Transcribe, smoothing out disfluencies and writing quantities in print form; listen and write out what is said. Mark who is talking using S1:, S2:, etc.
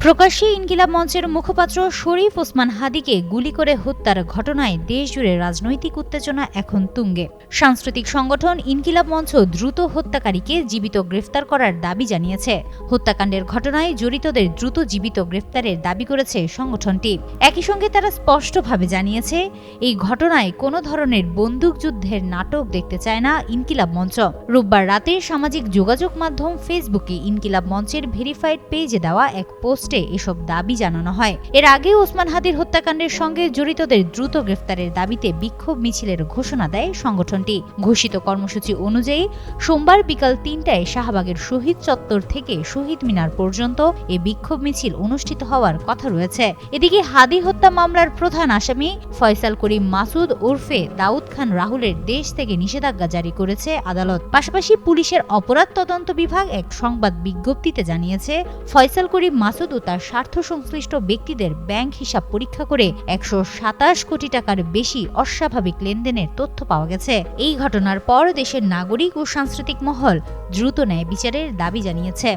S1: প্রকাশ্যে ইনকিলাব মঞ্চের মুখপাত্র শরীফ ওসমান হাদীকে গুলি করে হত্যার ঘটনায় দেশজুড়ে রাজনৈতিক উত্তেজনা এখন তুঙ্গে। সাংস্কৃতিক সংগঠন ইনকিলাব মঞ্চ দ্রুত হত্যাকারীকে জীবিত গ্রেফতার করার দাবি জানিয়েছে। হত্যাকাণ্ডের ঘটনায় জড়িতদের দ্রুত জীবিত গ্রেফতারের দাবি করেছে সংগঠনটি। একই সঙ্গে তারা স্পষ্টভাবে জানিয়েছে, এই ঘটনায় কোনো ধরনের বন্দুকযুদ্ধের নাটক দেখতে চায় না ইনকিলাব মঞ্চ। রোববার রাতে সামাজিক যোগাযোগ মাধ্যম ফেসবুকে ইনকিলাব মঞ্চের ভেরিফাইড পেজে দেওয়া এক পোস্টে এসব দাবি জানানো হয়। এর আগে ওসমান হাদীর হত্যাকাণ্ডের সঙ্গে জড়িতদের দ্রুত গ্রেফতারের দাবিতে বিক্ষোভ মিছিলের ঘোষণা দেয় সংগঠনটি। ঘোষিত কর্মসূচি অনুযায়ী সোমবার বিকাল ৩টায় শাহবাগের শহীদ চত্বর থেকে শহীদ মিনার পর্যন্ত এ বিক্ষোভ মিছিল অনুষ্ঠিত হওয়ার কথা রয়েছে। এদিকে হাদী হত্যা মামলার প্রধান আসামি ফয়সাল করিম মাসুদ ওরফে দাউদ খান রাহুলের দেশ থেকে নিষেধাজ্ঞা জারি করেছে আদালত। পাশাপাশি পুলিশের অপরাধ তদন্ত বিভাগ এক সংবাদ বিজ্ঞপ্তিতে জানিয়েছে, ফয়সাল করিম মাসুদ ও তার স্বার্থ সংশ্লিষ্ট ব্যক্তিদের ব্যাংক হিসাব পরীক্ষা করে ১২৭ কোটি টাকার বেশি অস্বাভাবিক লেনদেনের তথ্য পাওয়া গেছে। এই ঘটনার পর দেশের নাগরিক ও সাংস্কৃতিক মহল দ্রুত ন্যায় বিচারের দাবি জানিয়েছে।